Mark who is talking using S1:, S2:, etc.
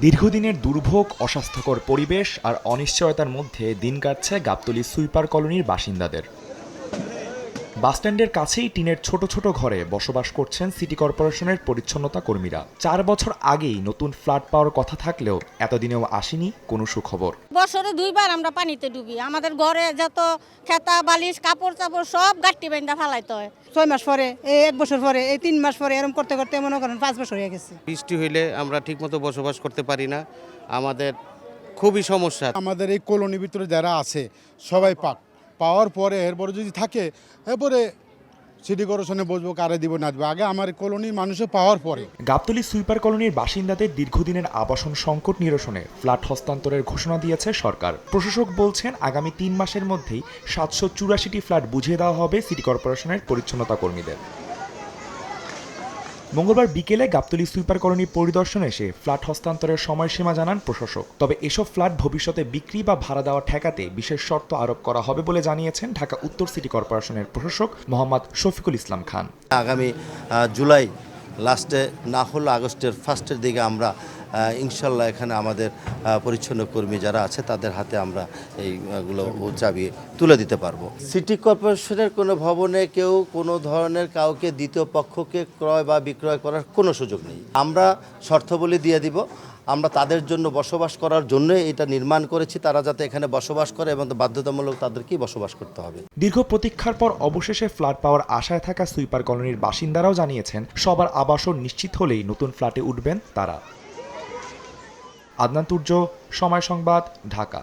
S1: দীর্ঘদিনের দুর্ভোগ, অস্বাস্থ্যকর পরিবেশ আর অনিশ্চয়তার মধ্যে দিন কাটছে গাবতলী সুইপার কলোনির বাসিন্দাদের। বাসস্ট্যান্ডের কাছেই টিনের ছোট ছোট ঘরে বসবাস করছেন সিটি কর্পোরেশনের পরিচ্ছন্নতা কর্মীরা। ৪ বছর আগেই নতুন ফ্ল্যাট পাওয়ার কথা থাকলেও এতদিনেও আসেনি কোনো সুখবর।
S2: বছরে 2 বার আমরা পানিতে ডুবি। আমাদের ঘরে যত খেতা বালিশ কাপড় চাপড় সব গাট্টি বেঁধা ফেলাইতে হয়।
S3: 6 মাস পরে, এই 1 বছর পরে, এই 3 মাস পরে এরকম করতে করতে মনে করেন 5 বছর হয়ে গেছে।
S4: বৃষ্টি হইলে আমরা ঠিকমতো বসবাস করতে পারি না, আমাদের খুবই সমস্যা।
S5: আমাদের এই কলোনির ভিতরে যারা আছে সবাই পাওয়ার পরে এরপরে যদি থাকে এরপরে সিটি কর্পোরেশনে বসবো, কারে দিব না দিব, আগে আমার কলোনির মানুষে পাওয়ার পরে।
S1: গাবতলী সুইপার কলোনির বাসিন্দাদের দীর্ঘদিনের আবাসন সংকট নিরসনে ফ্ল্যাট হস্তান্তরের ঘোষণা দিয়েছে সরকার। প্রশাসক বলছেন আগামী 3 মাসের মধ্যেই 784টি ফ্ল্যাট বুঝিয়ে দেওয়া হবে সিটি কর্পোরেশনের পরিচ্ছন্নতা কর্মীদের। মঙ্গলবার বিকেলে গাবতলী সুইপার কলোনি পরিদর্শনে এসে ফ্ল্যাট হস্তান্তরের সময়সীমা জানান প্রশাসক। তবে এসব ফ্ল্যাট ভবিষ্যতে বিক্রি বা ভাড়া দেওয়া ঠেকাতে বিশেষ শর্ত আরোপ করা হবে বলে জানিয়েছেন ঢাকা উত্তর সিটি কর্পোরেশনের প্রশাসক মোহাম্মদ শফিকুল ইসলাম খান।
S6: আগামী জুলাই লাস্টে না হলে আগস্টের ফার্স্টের দিকে আমরা ইনশাল্লাহ এখানে আমাদের পরিচ্ছন্ন কর্মী যারা আছে তাদের হাতে আমরা এইগুলো চাবি তুলে দিতে পারবো। সিটি কর্পোরেশনের কোনো ভবনে কেউ কোনো ধরনের কাউকে দ্বিতীয় পক্ষকে ক্রয় বা বিক্রয় করার কোনো সুযোগ নেই। আমরা শর্তাবলী দিয়ে দিব। আমরা তাদের জন্য বসবাস করার জন্য এটা নির্মাণ করেছি, তারা যাতে এখানে বসবাস করে এবং বাধ্যতামূলক তাদেরকেই বসবাস করতে হবে।
S1: দীর্ঘ প্রতীক্ষার পর অবশেষে ফ্ল্যাট পাওয়ার আশায় থাকা সুইপার কলোনির বাসিন্দারাও জানিয়েছেন সবার আবাসন নিশ্চিত হলেই নতুন ফ্ল্যাটে উঠবেন তারা। আদনান তুর্য, সময় সংবাদ, ঢাকা।